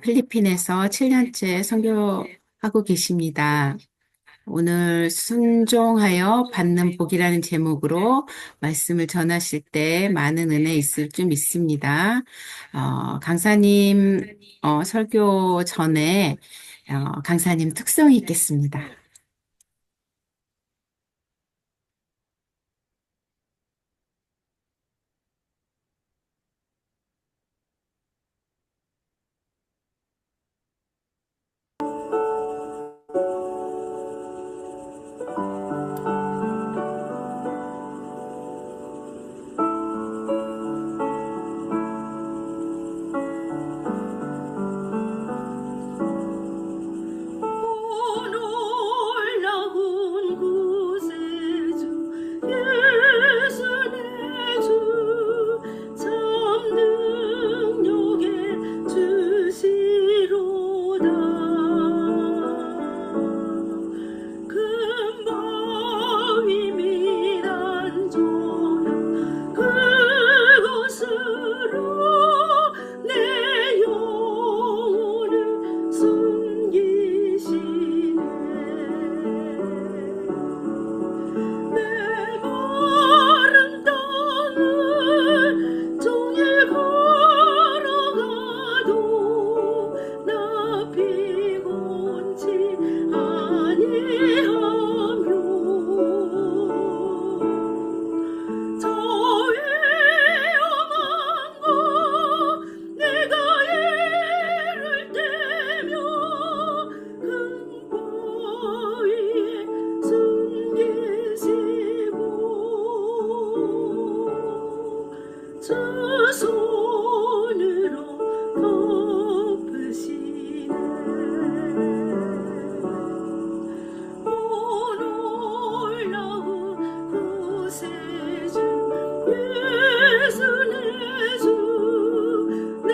필리핀에서 7년째 선교하고 계십니다. 오늘 순종하여 받는 복이라는 제목으로 말씀을 전하실 때 많은 은혜 있을 줄 믿습니다. 강사님 설교 전에 강사님 특성이 있겠습니다. 놀라운 구세주 예수 내 주 참 능력의 주시로다 큰 바위 미란 조약 그곳으로 내 영혼을 숨기시네 메마른 땅을 종일 걸어가도 나 피곤치 아니하며 저 위험한 곳 내가 예를 떼며 큰 바위에 숨기시고 주 손으로 덮으시네 오 놀라운 구세주 예수 내 주 내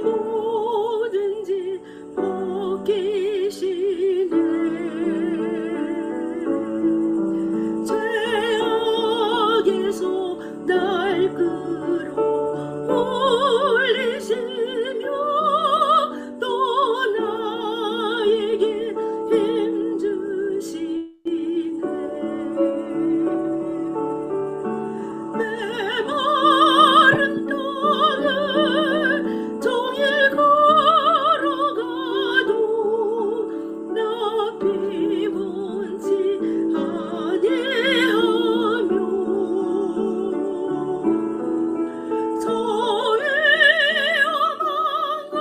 모든 짓 벗기시네 죄악에서 날 끌어올리시며 또 나에게 힘 주시네 메마른 땅을 종일 걸어가도 나 피곤치 아니하며 저 위험한 곳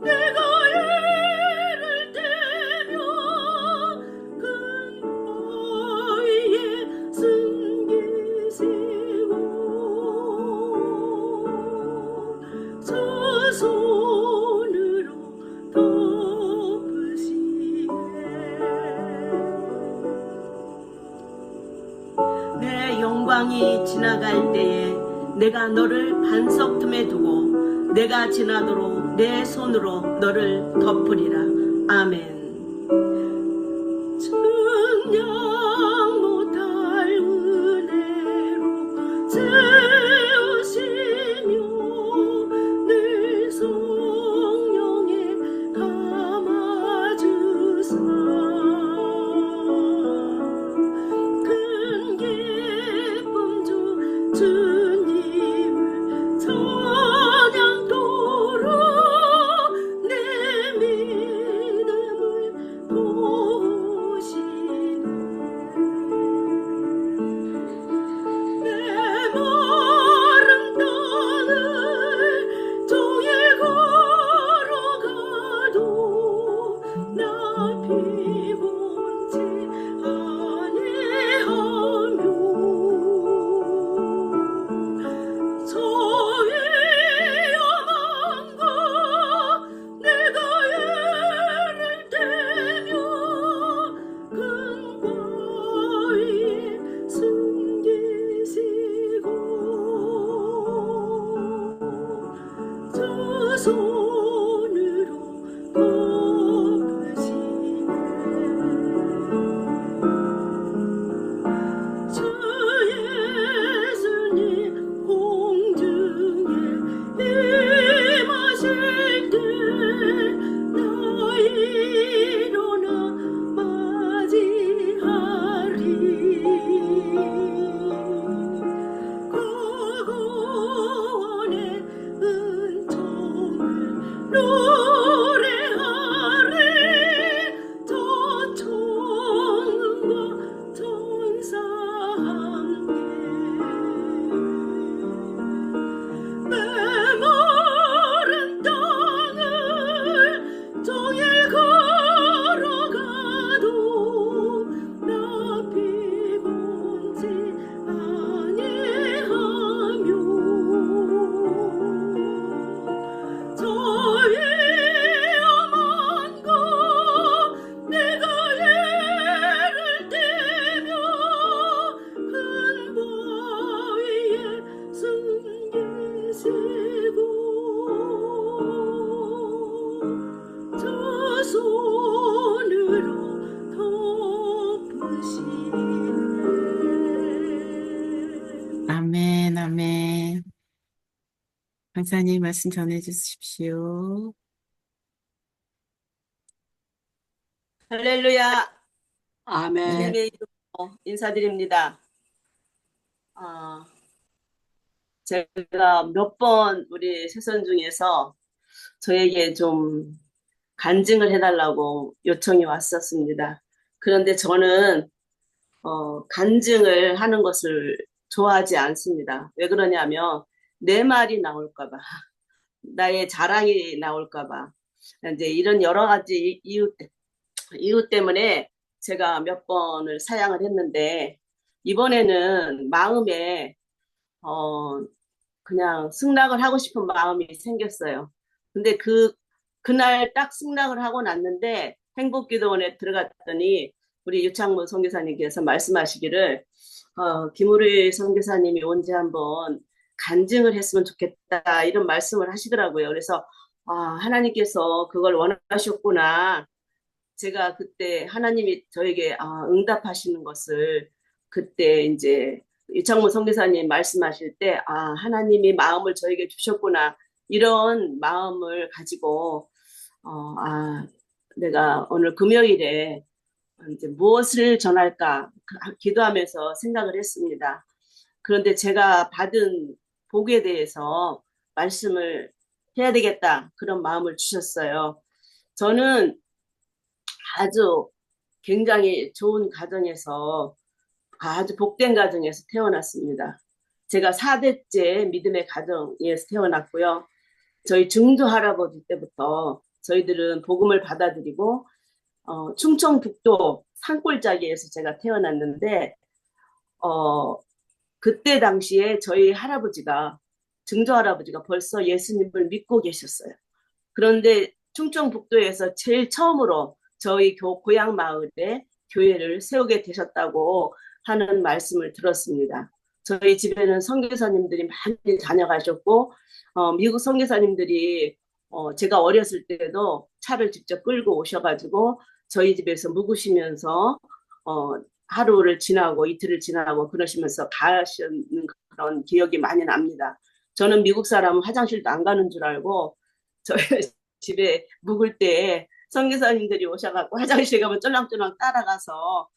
내가 예를 떼며 큰 바위에 숨기시고 저 손으로 덮으시네 내 영광이 지나갈 때에 내가 너를 반석 틈에 두고 내가 지나도록 내 손으로 너를 덮으리라. 아멘. 측량 못할 은혜로 채우시며 늘 성령에 감아주사 큰 기쁨 주 주님을 찬양토록 내 믿음을 노래하리 저 천군과 천사 함께 메마른 땅을 종일 걸어가도 나 피곤치 아니하며 저 위험한 곳 내가 예를 들며 큰 바위에 숨기시고 저 손으로 덮으시네. 아멘, 아멘. 강사님 말씀 전해 주십시오. 할렐루야. 아멘. 주님의 이름으로 인사드립니다. 아, 제가 몇 번 우리 세선 중에서 저에게 좀 간증을 해달라고 요청이 왔었습니다. 그런데 저는 간증을 하는 것을 좋아하지 않습니다. 왜 그러냐면 내 말이 나올까 봐, 나의 자랑이 나올까 봐, 이제 이런 여러 가지 이유 때문에 제가 몇 번을 사양을 했는데 이번에는 마음에 어, 그냥 승낙을 하고 싶은 마음이 생겼어요. 근데 그날 딱 승낙을 하고 났는데 행복기도원에 들어갔더니 우리 유창문 선교사님께서 말씀하시기를 김우리 선교사님이 언제 한번 간증을 했으면 좋겠다 이런 말씀을 하시더라고요. 그래서 하나님께서 그걸 원하셨구나. 제가 그때 하나님이 저에게 응답하시는 것을 그때 이제 유창문 선교사님 말씀하실 때 하나님이 마음을 저에게 주셨구나 이런 마음을 가지고 내가 오늘 금요일에 이제 무엇을 전할까 기도하면서 생각을 했습니다. 그런데 제가 받은 복에 대해서 말씀을 해야 되겠다 그런 마음을 주셨어요. 저는 아주 굉장히 좋은 가정에서 아주 복된 가정에서 태어났습니다. 제가 4대째 믿음의 가정에서 태어났고요. 저희 증조 할아버지 때부터 저희들은 복음을 받아들이고 충청북도 산골짜기에서 제가 태어났는데 그때 당시에 저희 할아버지가 증조 할아버지가 벌써 예수님을 믿고 계셨어요. 그런데 충청북도에서 제일 처음으로 저희 고향 마을에 교회를 세우게 되셨다고 하는 말씀을 들었습니다. 저희 집에는 선교사님들이 많이 다녀가셨고 미국 선교사님들이 제가 어렸을 때도 차를 직접 끌고 오셔가지고 저희 집에서 묵으시면서 하루를 지나고 이틀을 지나고 그러시면서 가시는 그런 기억이 많이 납니다. 저는 미국 사람은 화장실도 안 가는 줄 알고 저희 집에 묵을 때 선교사님들이 오셔갖고 화장실 가면 쫄랑쫄랑 따라가서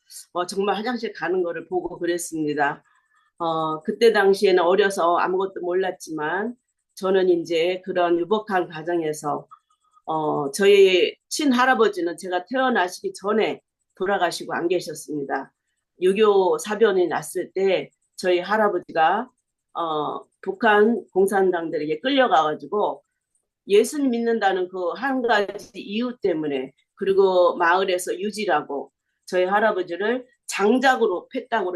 정말 화장실 가는 거를 보고 그랬습니다. 그때 당시에는 어려서 아무것도 몰랐지만 저는 이제 그런 유복한 가정에서 저희 친할아버지는 제가 태어나시기 전에 돌아가시고 안 계셨습니다. 6.25 사변이 났을 때 저희 할아버지가 북한 공산당들에게 끌려가가지고 예수님 믿는다는 그 한 가지 이유 때문에 그리고 마을에서 유지라고 저희 할아버지를 장작으로 팼다고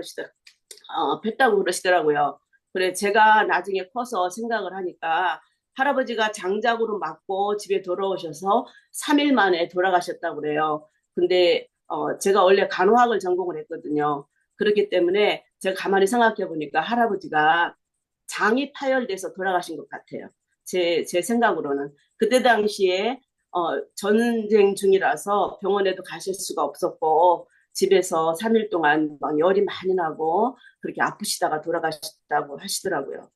그러시더라고요. 그래 제가 나중에 커서 생각을 하니까 할아버지가 장작으로 맞고 집에 돌아오셔서 3일 만에 돌아가셨다고 그래요. 근데 제가 원래 간호학을 전공을 했거든요. 그렇기 때문에 제가 가만히 생각해 보니까 할아버지가 장이 파열돼서 돌아가신 것 같아요. 제 생각으로는. 그때 당시에 전쟁 중이라서 병원에도 가실 수가 없었고 집에서 3일 동안 막 열이 많이 나고 그렇게 아프시다가 돌아가셨다고 하시더라고요.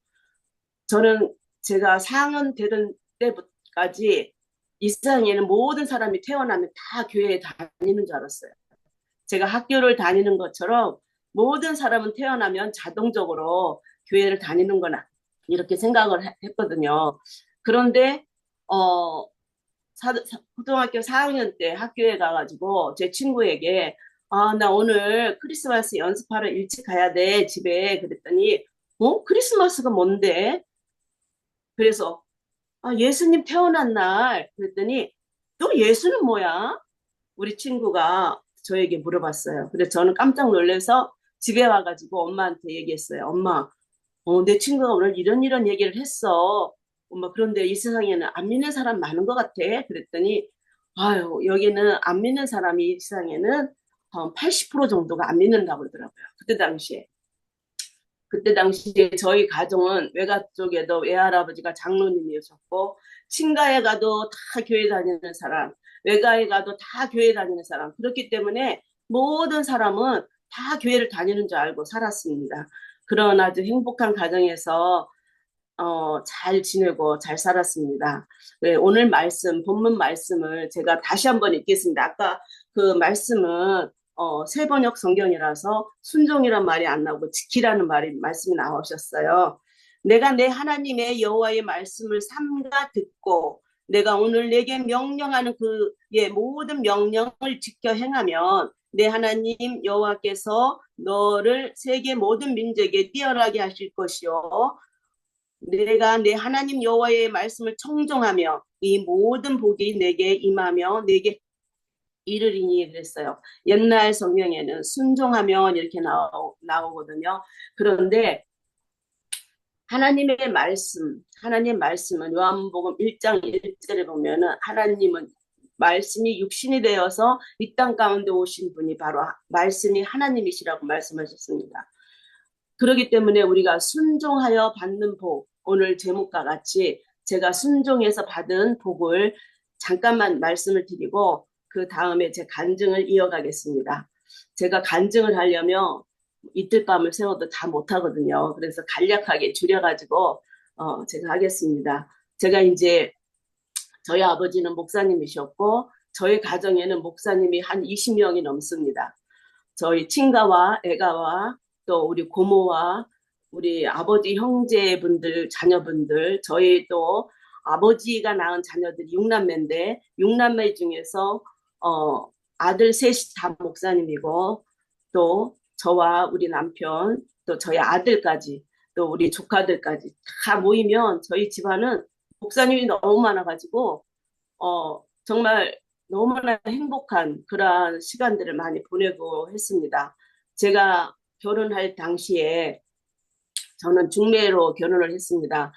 저는 제가 4학년 되던 때까지 이 세상에는 모든 사람이 태어나면 다 교회에 다니는 줄 알았어요. 제가 학교를 다니는 것처럼 모든 사람은 태어나면 자동적으로 교회를 다니는 거나 이렇게 생각을 했거든요. 그런데 고등학교 4학년 때 학교에 가가지고 제 친구에게 나 오늘 크리스마스 연습하러 일찍 가야 돼, 집에. 그랬더니, 크리스마스가 뭔데? 그래서, 예수님 태어난 날. 그랬더니, 또 예수는 뭐야? 우리 친구가 저에게 물어봤어요. 그래서 저는 깜짝 놀라서 집에 와가지고 엄마한테 얘기했어요. 엄마, 내 친구가 오늘 이런 얘기를 했어. 엄마, 그런데 이 세상에는 안 믿는 사람 많은 것 같아. 그랬더니, 아유, 여기는 안 믿는 사람이 이 세상에는 80% 정도가 안 믿는다고 그러더라고요. 그때 당시에 저희 가정은 외가 쪽에도 외할아버지가 장로님이셨고, 친가에 가도 다 교회 다니는 사람, 외가에 가도 다 교회 다니는 사람. 그렇기 때문에 모든 사람은 다 교회를 다니는 줄 알고 살았습니다. 그런 아주 행복한 가정에서 잘 지내고 잘 살았습니다. 네, 오늘 본문 말씀을 제가 다시 한번 읽겠습니다. 아까 그 말씀은 세번역 성경이라서 순종이란 말이 안 나오고 지키라는 말씀이 나오셨어요. 내가 내 하나님의 여호와의 말씀을 삼가 듣고 내가 오늘 내게 명령하는 그의 모든 명령을 지켜 행하면 내 하나님 여호와께서 너를 세계 모든 민족에 뛰어나게 하실 것이요 내가 내 하나님 여호와의 말씀을 청종하며 이 모든 복이 내게 임하며 내게 이르리니 그랬어요. 옛날 성경에는 순종하며 이렇게 나오거든요. 그런데 하나님의 말씀은 요한복음 1장 1절에 보면은 하나님은 말씀이 육신이 되어서 이 땅 가운데 오신 분이 바로 말씀이 하나님이시라고 말씀하셨습니다. 그렇기 때문에 우리가 순종하여 받는 복, 오늘 제목과 같이 제가 순종해서 받은 복을 잠깐만 말씀을 드리고 그 다음에 제 간증을 이어가겠습니다. 제가 간증을 하려면 이틀 밤을 새워도 다 못하거든요. 그래서 간략하게 줄여가지고 제가 하겠습니다. 제가 이제 저희 아버지는 목사님이셨고 저희 가정에는 목사님이 한 20명이 넘습니다. 저희 친가와 애가와 또 우리 고모와 우리 아버지 형제분들, 자녀분들, 저희 또 아버지가 낳은 자녀들이 6남매인데 6남매 중에서 아들 셋이 다 목사님이고 또 저와 우리 남편 또 저희 아들까지 또 우리 조카들까지 다 모이면 저희 집안은 목사님이 너무 많아가지고 정말 너무나 행복한 그러한 시간들을 많이 보내고 했습니다. 제가 결혼할 당시에 저는 중매로 결혼을 했습니다.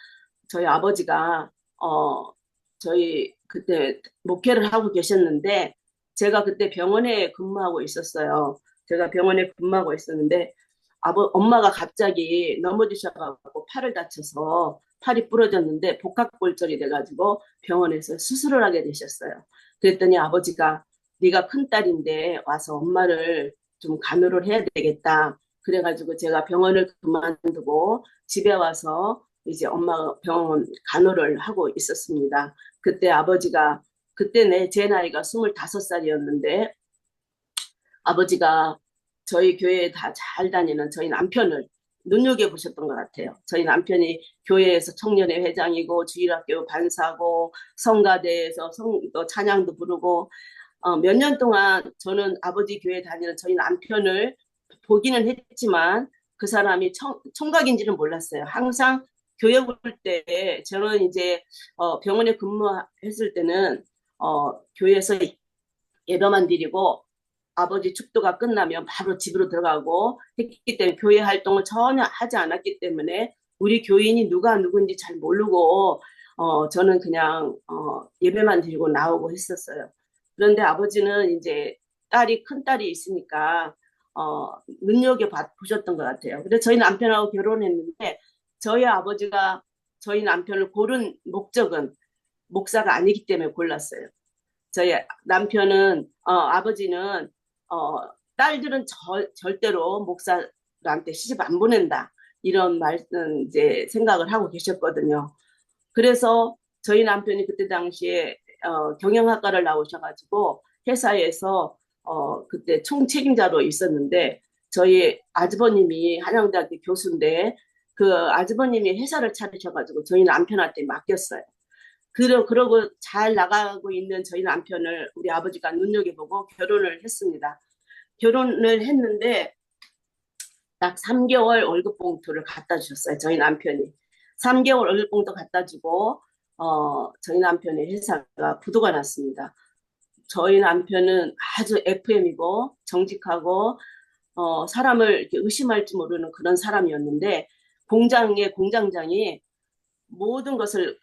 저희 아버지가 저희 그때 목회를 하고 계셨는데 제가 그때 병원에 근무하고 있었어요. 제가 병원에 근무하고 있었는데 엄마가 갑자기 넘어지셔가지고 팔을 다쳐서 팔이 부러졌는데 복합골절이 돼가지고 병원에서 수술을 하게 되셨어요. 그랬더니 아버지가 네가 큰딸인데 와서 엄마를 좀 간호를 해야 되겠다. 그래가지고 제가 병원을 그만두고 집에 와서 이제 엄마 병원 간호를 하고 있었습니다. 그때 아버지가 그때 제 나이가 25살이었는데 아버지가 저희 교회에 다 잘 다니는 저희 남편을 눈여겨보셨던 것 같아요. 저희 남편이 교회에서 청년회 회장이고 주일학교 반사고 성가대에서 또 찬양도 부르고 몇 년 동안 저는 아버지 교회 다니는 저희 남편을 보기는 했지만 그 사람이 총각인지는 몰랐어요. 항상 교회 올 때 저는 이제 병원에 근무했을 때는 교회에서 예배만 드리고 아버지 축도가 끝나면 바로 집으로 들어가고 했기 때문에 교회 활동을 전혀 하지 않았기 때문에 우리 교인이 누가 누군지 잘 모르고 저는 그냥 예배만 드리고 나오고 했었어요. 그런데 아버지는 이제 큰 딸이 있으니까 눈여겨보셨던 것 같아요. 그래서 저희 남편하고 결혼했는데 저희 아버지가 저희 남편을 고른 목적은 목사가 아니기 때문에 골랐어요. 저희 남편은 아버지는 딸들은 절대로 목사한테 시집 안 보낸다 이런 이제 생각을 하고 계셨거든요. 그래서 저희 남편이 그때 당시에 경영학과를 나오셔가지고 회사에서 그때 총책임자로 있었는데 저희 아주버님이 한양대학교 교수인데 그 아주버님이 회사를 차리셔가지고 저희 남편한테 맡겼어요. 그러고 잘 나가고 있는 저희 남편을 우리 아버지가 눈여겨보고 결혼을 했습니다. 결혼을 했는데 딱 3개월 월급 봉투를 갖다 주셨어요. 저희 남편이. 3개월 월급 봉투 갖다 주고 저희 남편의 회사가 부도가 났습니다. 저희 남편은 아주 FM이고 정직하고 사람을 이렇게 의심할 줄 모르는 그런 사람이었는데 공장장이 모든 것을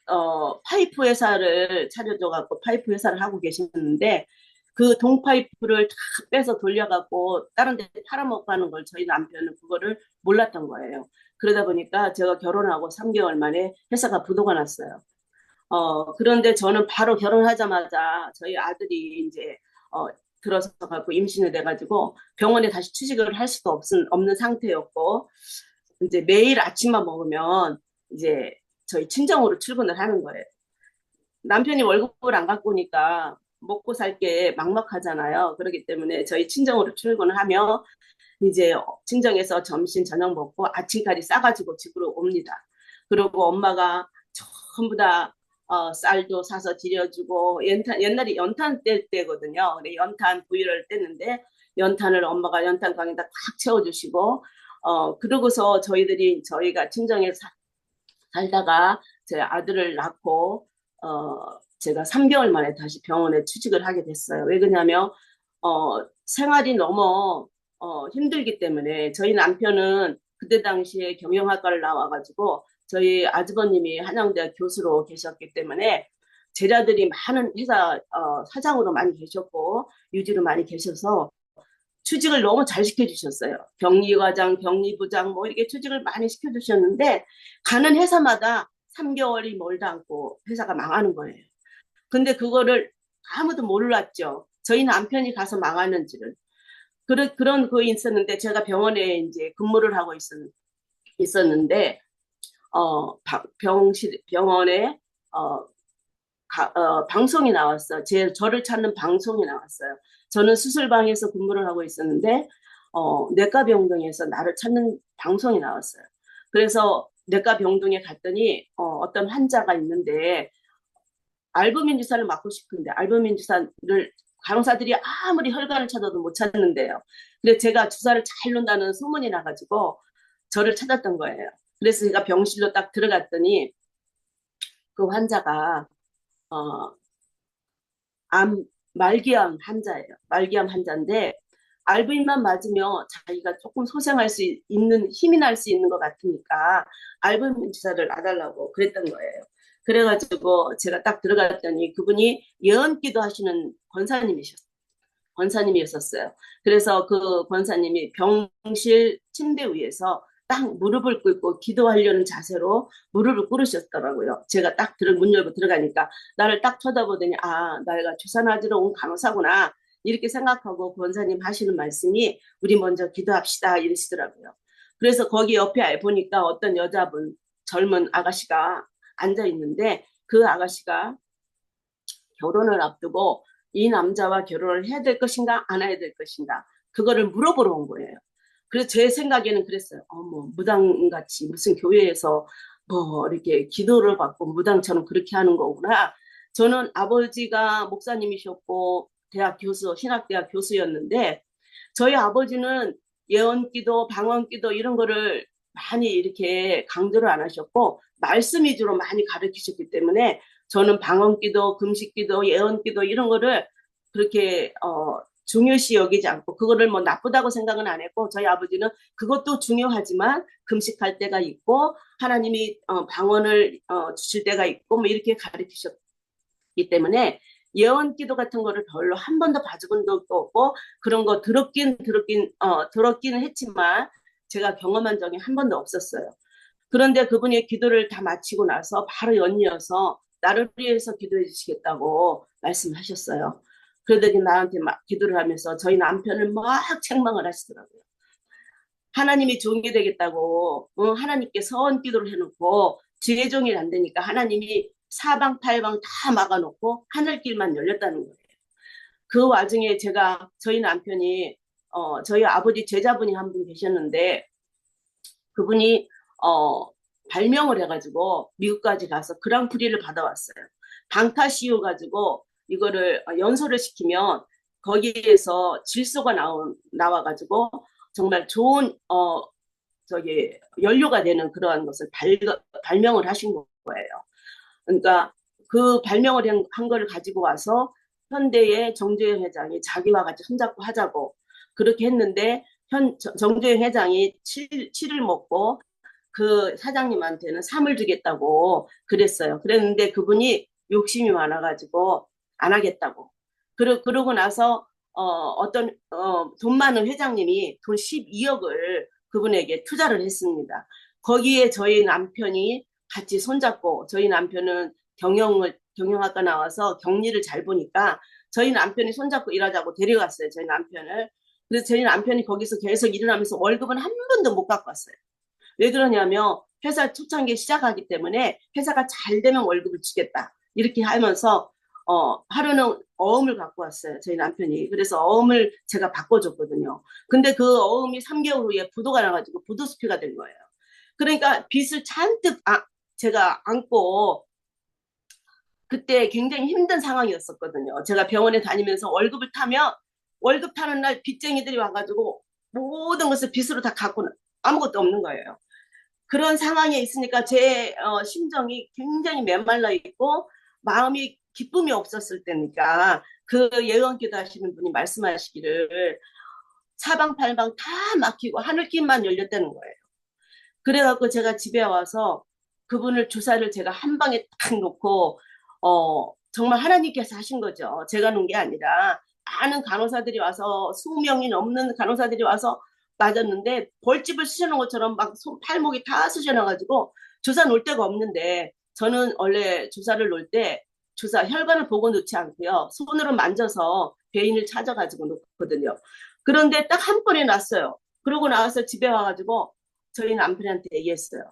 파이프 회사를 차려줘갖고 파이프 회사를 하고 계셨는데 그 동파이프를 다 빼서 돌려갖고 다른 데 팔아먹고 걸 저희 남편은 그거를 몰랐던 거예요. 그러다 보니까 제가 결혼하고 3개월 만에 회사가 부도가 났어요. 그런데 저는 바로 결혼하자마자 저희 아들이 이제 들어서 갖고 임신이 돼가지고 병원에 다시 취직을 할 수도 없는 상태였고 이제 매일 아침만 먹으면 이제 저희 친정으로 출근을 하는 거예요. 남편이 월급을 안 갖고 오니까 먹고 살 게 막막하잖아요. 그렇기 때문에 저희 친정으로 출근을 하며 이제 친정에서 점심 저녁 먹고 아침까지 싸가지고 집으로 옵니다. 그리고 엄마가 전부 다 쌀도 사서 드려주고 옛날에 연탄 뗄 때거든요. 연탄 부위를 뗐는데 연탄을 엄마가 연탄강에다 꽉 채워주시고 그러고서 저희가 친정에 살다가 제 아들을 낳고 제가 3개월 만에 다시 병원에 취직을 하게 됐어요. 왜 그러냐면 생활이 너무 힘들기 때문에 저희 남편은 그때 당시에 경영학과를 나와가지고 저희 아주버님이 한양대 교수로 계셨기 때문에 제자들이 많은 회사 사장으로 많이 계셨고 유지로 많이 계셔서 취직을 너무 잘 시켜주셨어요. 격리과장, 격리부장 뭐 이렇게 취직을 많이 시켜주셨는데 가는 회사마다 3개월이 멀다 않고 회사가 망하는 거예요. 근데 그거를 아무도 몰랐죠. 저희 남편이 가서 망하는지를. 그런 거 있었는데 제가 병원에 이제 근무를 하고 있었는데 병원에 방송이 나왔어요. 저를 찾는 방송이 나왔어요. 저는 수술방에서 근무를 하고 있었는데 내과병동에서 나를 찾는 방송이 나왔어요. 그래서 내과병동에 갔더니 어떤 환자가 있는데 알부민 주사를 맞고 싶은데 알부민 주사를 간호사들이 아무리 혈관을 찾아도 못 찾는데요. 그래서 제가 주사를 잘 놓는다는 소문이 나가지고 저를 찾았던 거예요. 그래서 제가 병실로 딱 들어갔더니 그 환자가 말기암 환자예요. 말기암 환자인데 알부인만 맞으면 자기가 조금 소생할 수 있는 힘이 날 수 있는 것 같으니까 알부민 주사를 놔달라고 그랬던 거예요. 그래가지고 제가 딱 들어갔더니 그분이 예언기도 하시는 권사님이셨어요. 그래서 그 권사님이 병실 침대 위에서 딱 무릎을 꿇고 기도하려는 자세로 무릎을 꿇으셨더라고요. 제가 딱 문 열고 들어가니까 나를 딱 쳐다보더니 내가 주사 맞으러 온 간호사구나 이렇게 생각하고 권사님 하시는 말씀이 우리 먼저 기도합시다 이러시더라고요. 그래서 거기 옆에 보니까 어떤 젊은 아가씨가 앉아 있는데 그 아가씨가 결혼을 앞두고 이 남자와 결혼을 해야 될 것인가 안 해야 될 것인가 그거를 물어보러 온 거예요. 그래서 제 생각에는 그랬어요. 무당같이 무슨 교회에서 뭐 이렇게 기도를 받고 무당처럼 그렇게 하는 거구나. 저는 아버지가 목사님이셨고 신학대학 교수였는데 저희 아버지는 예언기도, 방언기도 이런 거를 많이 이렇게 강조를 안 하셨고 말씀 위주로 많이 가르치셨기 때문에 저는 방언기도, 금식기도, 예언기도 이런 거를 그렇게 중요시 여기지 않고 그거를 뭐 나쁘다고 생각은 안 했고 저희 아버지는 그것도 중요하지만 금식할 때가 있고 하나님이 방언을 주실 때가 있고 뭐 이렇게 가르치셨기 때문에 예언기도 같은 거를 별로 한 번도 봐준 적도 없고 그런 거 들었기는 했지만 제가 경험한 적이 한 번도 없었어요. 그런데 그분이 기도를 다 마치고 나서 바로 연이어서 나를 위해서 기도해 주시겠다고 말씀하셨어요. 그러더니 나한테 막 기도를 하면서 저희 남편을 막 책망을 하시더라고요. 하나님이 종이 되겠다고 하나님께 서원 기도를 해놓고 지혜 종이 안 되니까 하나님이 사방팔방 다 막아놓고 하늘길만 열렸다는 거예요. 그 와중에 저희 남편이 저희 아버지 제자분이 한 분 계셨는데 그분이 발명을 해가지고 미국까지 가서 그랑프리를 받아왔어요. 방타 씌워가지고 이거를 연소를 시키면 거기에서 질소가 나와가지고 정말 좋은 저기 연료가 되는 그러한 것을 발명을 하신 거예요. 그러니까 그 발명을 한 거를 가지고 와서 현대의 정주행 회장이 자기와 같이 손잡고 하자고 그렇게 했는데 정주행 회장이 7을 먹고 그 사장님한테는 3을 주겠다고 그랬어요. 그랬는데 그분이 욕심이 많아가지고 안 하겠다고. 그러고 나서 돈 많은 회장님이 돈 12억을 그분에게 투자를 했습니다. 거기에 저희 남편이 같이 손잡고 저희 남편은 경영학과 나와서 경리를 잘 보니까 저희 남편이 손잡고 일하자고 데려갔어요. 저희 남편을. 그래서 저희 남편이 거기서 계속 일을 하면서 월급은 한 번도 못 갖고 왔어요. 왜 그러냐면 회사 초창기에 시작하기 때문에 회사가 잘 되면 월급을 주겠다. 이렇게 하면서 하루는 어음을 갖고 왔어요. 저희 남편이. 그래서 어음을 제가 바꿔줬거든요. 근데 그 어음이 3개월 후에 부도가 나가지고 부도수피가 된 거예요. 그러니까 빚을 잔뜩 제가 안고 그때 굉장히 힘든 상황이었었거든요. 제가 병원에 다니면서 월급을 타면 월급 타는 날 빚쟁이들이 와가지고 모든 것을 빚으로 다 갖고 아무것도 없는 거예요. 그런 상황에 있으니까 제 심정이 굉장히 메말라 있고 마음이 기쁨이 없었을 때니까 그 예언기도 하시는 분이 말씀하시기를 사방팔방 다 막히고 하늘길만 열렸다는 거예요. 그래갖고 제가 집에 와서 그분을 주사를 제가 한 방에 딱 놓고 정말 하나님께서 하신 거죠. 제가 놓은 게 아니라 많은 간호사들이 와서 20명이 넘는 간호사들이 와서 맞았는데 벌집을 쑤셔놓은 것처럼 막 팔목이 다 쑤셔놔가지고 주사 놓을 데가 없는데 저는 원래 주사를 놓을 때 주사 혈관을 보고 놓지 않고요. 손으로 만져서 배인을 찾아가지고 놓거든요. 그런데 딱 한 번에 놨어요. 그러고 나와서 집에 와가지고 저희 남편한테 얘기했어요.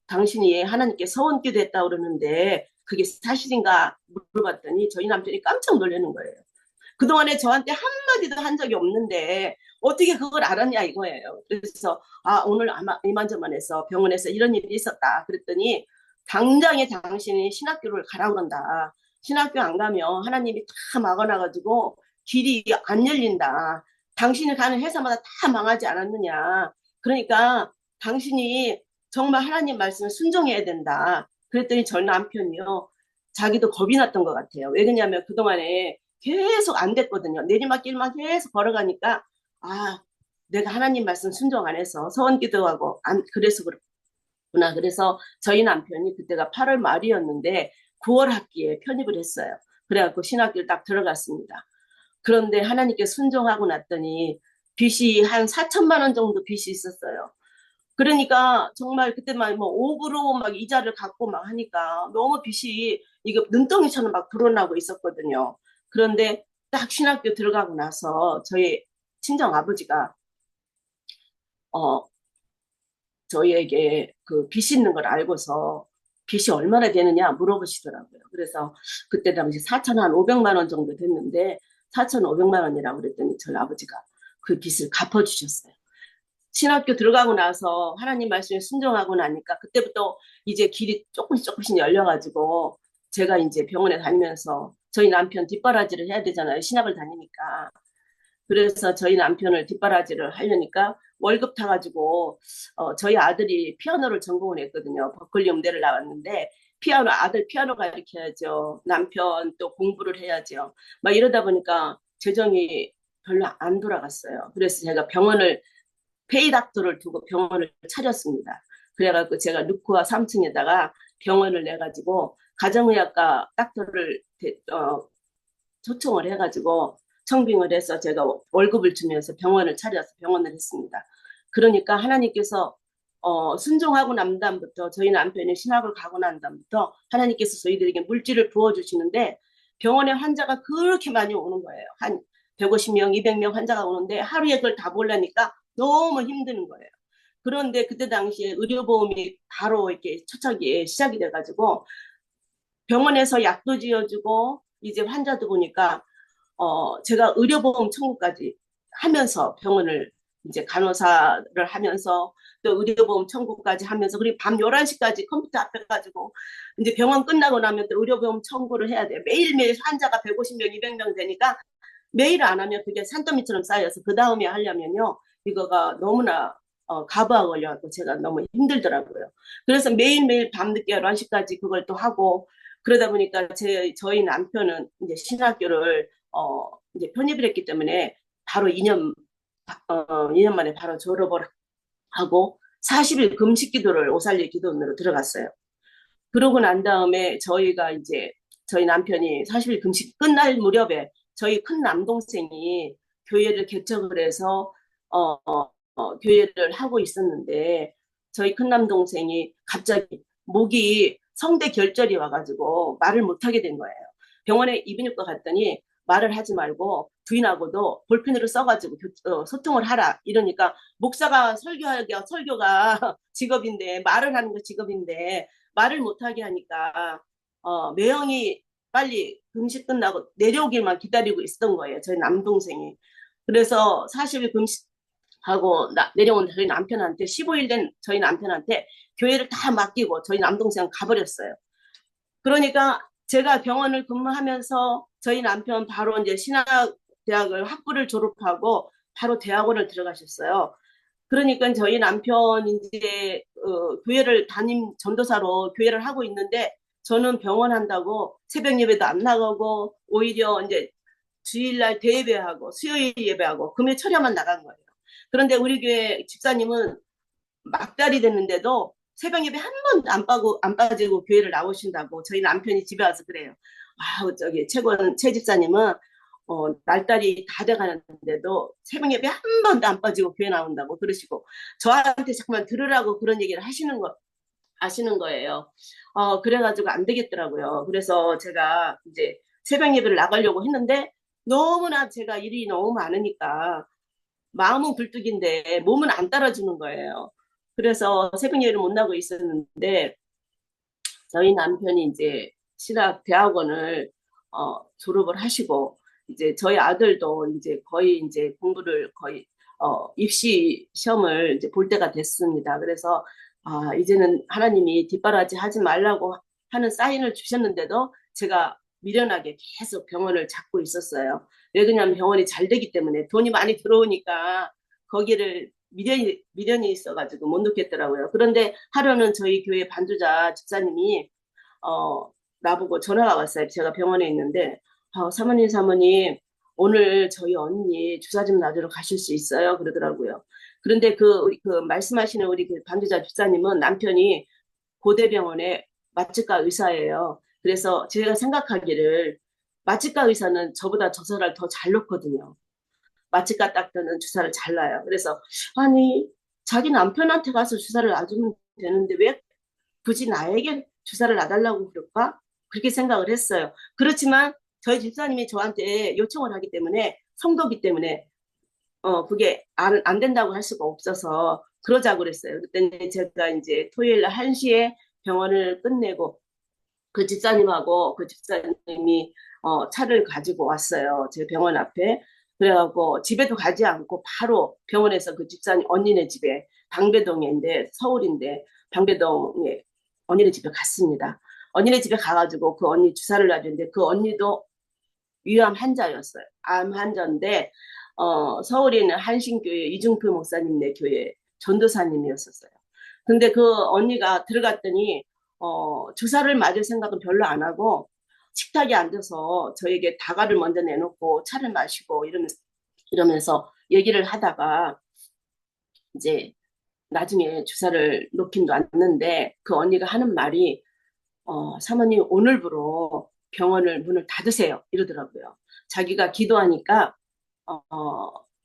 당신이 하나님께 서원기도 했다고 그러는데 그게 사실인가 물어봤더니 저희 남편이 깜짝 놀라는 거예요. 그동안에 저한테 한마디도 한 적이 없는데 어떻게 그걸 알았냐 이거예요. 그래서 오늘 아마 이만저만해서 병원에서 이런 일이 있었다. 그랬더니 당장에 당신이 신학교를 가라 그런다. 신학교 안 가면 하나님이 다 막아놔가지고 길이 안 열린다. 당신이 가는 회사마다 다 망하지 않았느냐. 그러니까 당신이 정말 하나님 말씀을 순종해야 된다. 그랬더니 저 남편이요. 자기도 겁이 났던 것 같아요. 왜 그러냐면 그동안에 계속 안 됐거든요. 내리막길만 계속 걸어가니까 내가 하나님 말씀 순종 안 해서 서원기도하고 그래서 그렇구나. 그래서 저희 남편이 그때가 8월 말이었는데 9월 학기에 편입을 했어요. 그래갖고 신학교를 딱 들어갔습니다. 그런데 하나님께 순종하고 났더니 빚이 한 4천만 원 정도 빚이 있었어요. 그러니까 정말 그때만 뭐 옥으로 막 이자를 갚고 막 하니까 너무 빚이 이거 눈덩이처럼 막 불어나고 있었거든요. 그런데 딱 신학교 들어가고 나서 저희 친정 아버지가 저희에게 그 빚이 있는 걸 알고서 빚이 얼마나 되느냐 물어보시더라고요. 그래서 그때 당시 4,500만 원 정도 됐는데 4,500만 원이라고 그랬더니 저희 아버지가 그 빚을 갚아주셨어요. 신학교 들어가고 나서 하나님 말씀에 순종하고 나니까 그때부터 이제 길이 조금씩 열려가지고 제가 이제 병원에 다니면서 저희 남편 뒷바라지를 해야 되잖아요. 신학을 다니니까. 그래서 저희 남편을 뒷바라지를 하려니까 월급 타가지고 저희 아들이 피아노를 전공을 했거든요. 버클리 음대를 나왔는데 아들 피아노 가르쳐야죠. 남편 또 공부를 해야죠. 막 이러다 보니까 재정이 별로 안 돌아갔어요. 그래서 제가 페이닥터를 두고 병원을 차렸습니다. 그래갖고 제가 루크와 3층에다가 병원을 내가지고 가정의학과 닥터를 초청을 해가지고 청빙을 해서 제가 월급을 주면서 병원을 차려서 병원을 했습니다. 그러니까 하나님께서 순종하고 난 다음부터 저희 남편이 신학을 가고 난 다음부터 하나님께서 저희들에게 물질을 부어주시는데 병원에 환자가 그렇게 많이 오는 거예요. 한 150명, 200명 환자가 오는데 하루에 그걸 다 보려니까 너무 힘드는 거예요. 그런데 그때 당시에 의료보험이 바로 이렇게 초창기에 시작이 돼가지고 병원에서 약도 지어주고 이제 환자도 보니까 제가 의료보험 청구까지 하면서 병원을 이제 간호사를 하면서 또 의료보험 청구까지 하면서 그리고 밤 11시까지 컴퓨터 앞에 가지고 이제 병원 끝나고 나면 또 의료보험 청구를 해야 돼요. 매일매일 환자가 150명, 200명 되니까 매일 안 하면 그게 산더미처럼 쌓여서 그 다음에 하려면요. 이거가 너무나 가부하 걸려갖고 제가 너무 힘들더라고요. 그래서 매일매일 밤늦게 11시까지 그걸 또 하고 그러다 보니까 저희 남편은 이제 신학교를 이제 편입을 했기 때문에 바로 2년 만에 바로 졸업을 하고 40일 금식 기도를 오살리 기도원으로 들어갔어요. 그러고 난 다음에 저희 남편이 40일 금식 끝날 무렵에 저희 큰 남동생이 교회를 개척을 해서 교회를 하고 있었는데 저희 큰 남동생이 갑자기 목이 성대 결절이 와가지고 말을 못하게 된 거예요. 병원에 이비인후과 갔더니 말을 하지 말고 부인하고도 볼펜으로 써가지고 소통을 하라 이러니까 목사가 설교가 직업인데 말을 하는 거 직업인데 말을 못하게 하니까 매형이 빨리 금식 끝나고 내려오기만 기다리고 있었던 거예요. 저희 남동생이. 그래서 40일 금식하고 내려온 저희 남편한테 15일 된 저희 남편한테 교회를 다 맡기고 저희 남동생은 가버렸어요. 그러니까 제가 병원을 근무하면서 저희 남편 바로 이제 신학대학을 학부를 졸업하고 바로 대학원을 들어가셨어요. 그러니까 저희 남편 이제 교회를 전도사로 교회를 하고 있는데 저는 병원 한다고 새벽 예배도 안 나가고 오히려 이제 주일날 대예배하고 수요일 예배하고 금요 철야만 나간 거예요. 그런데 우리 교회 집사님은 막달이 됐는데도 새벽 예배 한 번도 안 빠지고 교회를 나오신다고 저희 남편이 집에 와서 그래요. 아우 저기 최 집사님은 날달이 다 돼가는데도 새벽 예배 한 번도 안 빠지고 교회 나온다고 그러시고 저한테 자꾸만 들으라고 그런 얘기를 아시는 거예요. 그래가지고 안 되겠더라고요. 그래서 제가 이제 새벽 예배를 나가려고 했는데 너무나 제가 일이 너무 많으니까 마음은 굴뚝인데 몸은 안 따라주는 거예요. 그래서 새벽 예배를 못 나고 있었는데 저희 남편이 이제 신학 대학원을 졸업을 하시고 이제 저희 아들도 이제 거의 이제 공부를 거의 입시 시험을 이제 볼 때가 됐습니다. 그래서 이제는 하나님이 뒷바라지 하지 말라고 하는 사인을 주셨는데도 제가 미련하게 계속 병원을 잡고 있었어요. 왜 그러냐면 병원이 잘 되기 때문에 돈이 많이 들어오니까 거기를 미련이 있어가지고 못 놓겠더라고요. 그런데 하루는 저희 교회 반주자 집사님이 나보고 전화가 왔어요. 제가 병원에 있는데 사모님 오늘 저희 언니 주사 좀 놔주러 가실 수 있어요? 그러더라고요. 그런데 그 말씀하시는 우리 그 반주자 집사님은 남편이 고대병원의 마취과 의사예요. 그래서 제가 생각하기를 마취과 의사는 저보다 주사를 더 잘 놓거든요. 마취과 닥터는 주사를 잘 놔요. 그래서 아니 자기 남편한테 가서 주사를 놔주면 되는데 왜 굳이 나에게 주사를 놔달라고 그럴까? 그렇게 생각을 했어요. 그렇지만 저희 집사님이 저한테 요청을 하기 때문에 성도기 때문에 그게 안 된다고 할 수가 없어서 그러자고 그랬어요. 그때 제가 이제 토요일 날 1시에 병원을 끝내고 그 집사님하고 그 집사님이 차를 가지고 왔어요. 제 병원 앞에. 그래갖고 집에도 가지 않고 바로 병원에서 그 집사님 언니네 집에 방배동인데 서울인데 방배동에 언니네 집에 갔습니다. 언니네 집에 가가지고 그 언니 주사를 놔줬는데 그 언니도 위암 환자였어요. 암 환자인데 서울에 있는 한신교회 이중표 목사님네 교회 전도사님이었었어요. 근데 그 언니가 들어갔더니 주사를 맞을 생각은 별로 안 하고 식탁에 앉아서 저에게 다과를 먼저 내놓고 차를 마시고 이러면서 얘기를 하다가 이제 나중에 주사를 놓긴 놨는데 그 언니가 하는 말이 사모님 오늘부로 병원을 문을 닫으세요 이러더라고요. 자기가 기도하니까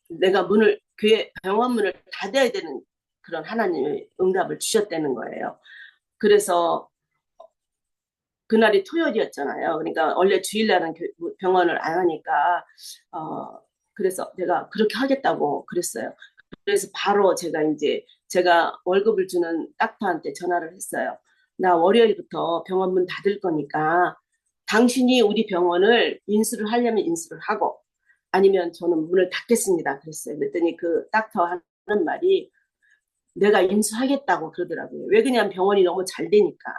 내가 병원 문을 닫아야 되는 그런 하나님의 응답을 주셨다는 거예요. 그래서 그날이 토요일이었잖아요. 그러니까 원래 주일날은 병원을 안 하니까 그래서 내가 그렇게 하겠다고 그랬어요. 그래서 바로 제가 월급을 주는 닥터한테 전화를 했어요. 나 월요일부터 병원 문 닫을 거니까 당신이 우리 병원을 인수를 하려면 인수를 하고 아니면 저는 문을 닫겠습니다. 그랬어요. 그랬더니 그 닥터 하는 말이 내가 인수하겠다고 그러더라고요. 왜 그냥 병원이 너무 잘 되니까.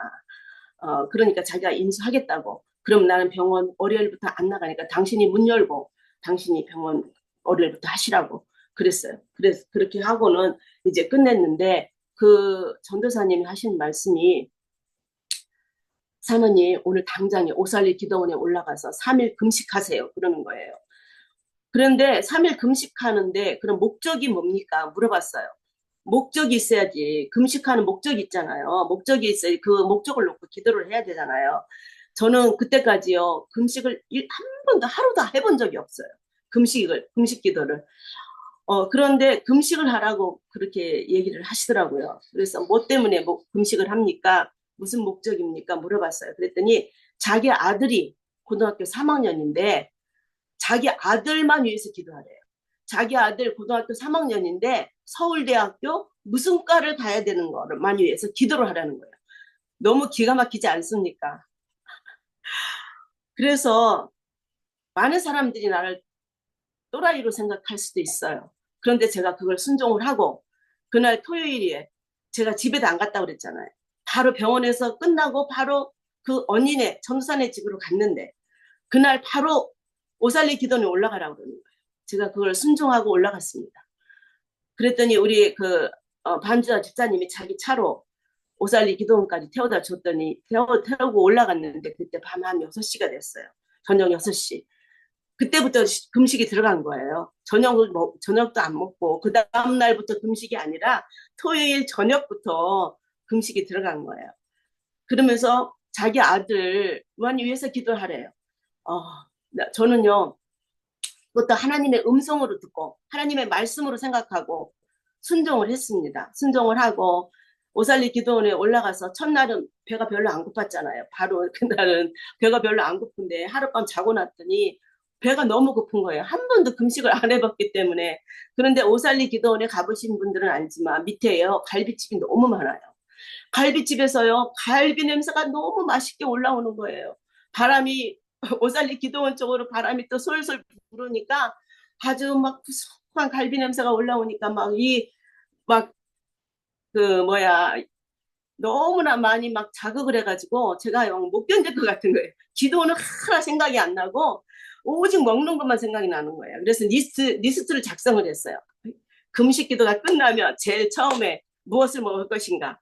그러니까 자기가 인수하겠다고. 그럼 나는 병원 월요일부터 안 나가니까 당신이 문 열고 당신이 병원 월요일부터 하시라고 그랬어요. 그래서 그렇게 하고는 이제 끝냈는데 그 전도사님이 하신 말씀이 사모님 오늘 당장에 오살리 기도원에 올라가서 3일 금식하세요. 그러는 거예요. 그런데 3일 금식하는데 그럼 목적이 뭡니까? 물어봤어요. 목적이 있어야지. 금식하는 목적이 있잖아요. 목적이 있어야 그 목적을 놓고 기도를 해야 되잖아요. 저는 그때까지요. 금식을 한 번도 하루도 해본 적이 없어요. 금식 기도를. 그런데 금식을 하라고 그렇게 얘기를 하시더라고요. 그래서 뭐 때문에 뭐 금식을 합니까? 무슨 목적입니까? 물어봤어요. 그랬더니 자기 아들이 고등학교 3학년인데 자기 아들만 위해서 기도하래요. 자기 아들 고등학교 3학년인데 서울대학교 무슨 과를 가야 되는 거를만 위해서 기도를 하라는 거예요. 너무 기가 막히지 않습니까? 그래서 많은 사람들이 나를 또라이로 생각할 수도 있어요. 그런데 제가 그걸 순종을 하고 그날 토요일에 제가 집에도 안 갔다 그랬잖아요. 바로 병원에서 끝나고 바로 그 언니네 전도사네 집으로 갔는데 그날 바로 오살리 기도원에 올라가라고 그러는 거예요. 제가 그걸 순종하고 올라갔습니다. 그랬더니 우리 그 반주아 집사님이 자기 차로 오살리 기도원까지 태워다 줬더니 태우고 올라갔는데 그때 밤 한 6시가 됐어요. 저녁 6시. 그때부터 금식이 들어간 거예요. 저녁도 안 먹고 그 다음 날부터 금식이 아니라 토요일 저녁부터 금식이 들어간 거예요. 그러면서 자기 아들만 위해서 기도하래요. 저는요. 그것도 하나님의 음성으로 듣고 하나님의 말씀으로 생각하고 순종을 했습니다. 순종을 하고 오살리 기도원에 올라가서 첫날은 배가 별로 안 고팠잖아요. 바로 그날은 배가 별로 안 고픈데 하룻밤 자고 났더니 배가 너무 고픈 거예요. 한 번도 금식을 안 해봤기 때문에. 그런데 오살리 기도원에 가보신 분들은 알지만 밑에요. 갈비집이 너무 많아요. 갈비집에서요. 갈비 냄새가 너무 맛있게 올라오는 거예요. 바람이 오살리 기도원 쪽으로 바람이 또 솔솔 부르니까 아주 막 구수한 갈비 냄새가 올라오니까 너무나 많이 막 자극을 해가지고 제가 못 견딜 것 같은 거예요. 기도는 하나 생각이 안 나고 오직 먹는 것만 생각이 나는 거예요. 그래서 리스트를 작성을 했어요. 금식 기도가 끝나면 제일 처음에 무엇을 먹을 것인가.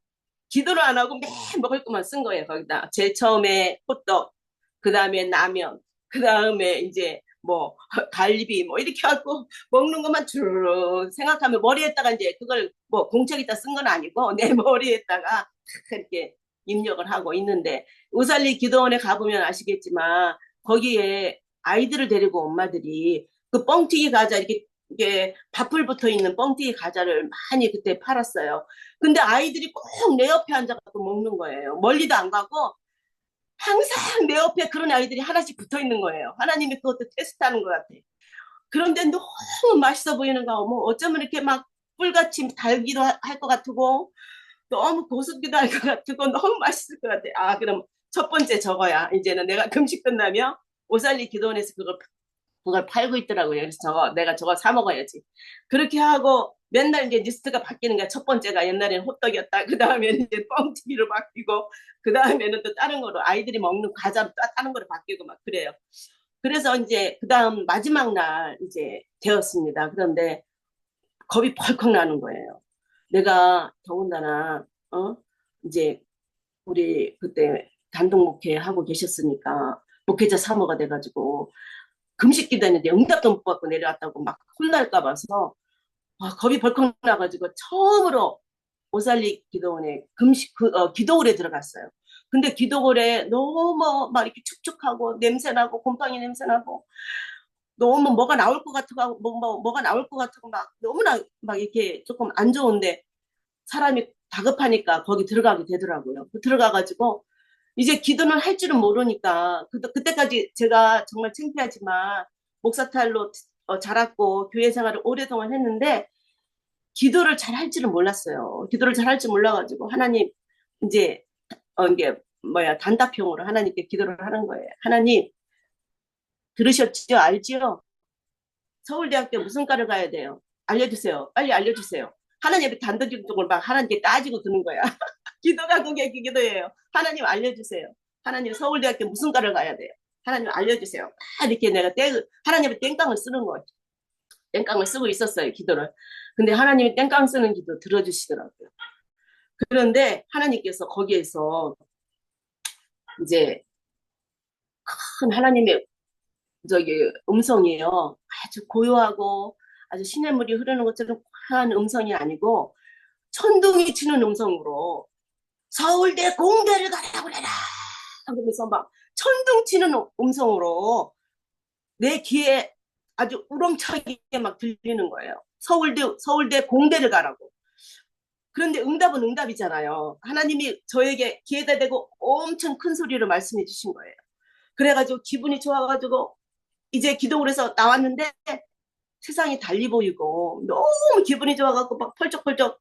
기도를 안 하고 매일 먹을 것만 쓴 거예요. 거기다 제일 처음에 호떡, 그 다음에 라면, 그 다음에 이제 뭐 갈비 뭐 이렇게 하고 먹는 것만 주르륵 생각하면 머리에다가 이제 그걸 뭐 공책에다 쓴 건 아니고 내 머리에다가 이렇게 입력을 하고 있는데 우살리 기도원에 가보면 아시겠지만 거기에 아이들을 데리고 엄마들이 그 뻥튀기 과자 이게 밥풀 붙어 있는 뻥튀기 과자를 많이 그때 팔았어요. 근데 아이들이 꼭 내 옆에 앉아서 먹는 거예요. 멀리도 안 가고 항상 내 옆에 그런 아이들이 하나씩 붙어 있는 거예요. 하나님이 그것도 테스트하는 것 같아요. 그런데 너무 맛있어 보이는 거, 뭐 어쩌면 이렇게 막 꿀같이 달기도 할 것 같고, 너무 고습기도 할 것 같고, 너무 맛있을 것 같아요. 그럼 첫 번째 저거야. 이제는 내가 금식 끝나면 오살리 기도원에서 그걸 팔고 있더라고요. 그래서 내가 저거 사 먹어야지. 그렇게 하고 맨날 이제 리스트가 바뀌는 거야. 첫 번째가 옛날에는 호떡이었다. 그 다음에는 이제 뻥튀기로 바뀌고, 그 다음에는 또 다른 거로 아이들이 먹는 과자로 또 다른 거로 바뀌고 막 그래요. 그래서 이제 그 다음 마지막 날 이제 되었습니다. 그런데 겁이 펄컥 나는 거예요. 내가 더군다나, 이제 우리 그때 단독 목회 하고 계셨으니까 목회자 사모가 돼가지고 금식 기도했는데 응답도 못 받고 내려왔다고 막 혼날까 봐서 겁이 벌컥 나가지고 처음으로 오살리 기도원에 기도홀에 들어갔어요. 근데 기도홀에 너무 막 이렇게 축축하고 냄새나고 곰팡이 냄새나고 너무 뭐가 나올 것 같고 뭐가 나올 것 같고 막 너무나 막 이렇게 조금 안 좋은데 사람이 다급하니까 거기 들어가게 되더라고요. 들어가가지고 이제 기도는 할 줄은 모르니까 그때까지 제가 정말 창피하지만 목사 탈로 자랐고 교회 생활을 오랫동안 했는데 기도를 잘 할 줄은 몰랐어요. 기도를 잘 할 줄 몰라가지고 하나님 이제 이게 단답형으로 하나님께 기도를 하는 거예요. 하나님 들으셨죠? 알지요? 서울대학교 무슨 과를 가야 돼요? 알려주세요. 빨리 알려주세요. 하나님 앞에 단도직입적으로 막 하나님께 따지고 드는 거야. 기도가 그게 그 기도예요. 하나님 알려주세요. 하나님 서울대학교 무슨 과를 가야 돼요? 하나님 알려주세요. 다 이렇게 내가 하나님의 땡깡을 쓰는 거죠. 땡깡을 쓰고 있었어요, 기도를. 근데 하나님이 땡깡 쓰는 기도 들어주시더라고요. 그런데 하나님께서 거기에서 이제 큰 하나님의 음성이에요. 아주 고요하고 아주 시냇물이 흐르는 것처럼 과한 음성이 아니고 천둥이 치는 음성으로 서울대 공대를 가라고 그래라 그러면서 막 천둥 치는 음성으로 내 귀에 아주 우렁차게 막 들리는 거예요. 서울대 공대를 가라고. 그런데 응답은 응답이잖아요. 하나님이 저에게 귀에다 대고 엄청 큰 소리로 말씀해 주신 거예요. 그래가지고 기분이 좋아가지고 이제 기도를 해서 나왔는데 세상이 달리 보이고 너무 기분이 좋아가지고 막 펄쩍펄쩍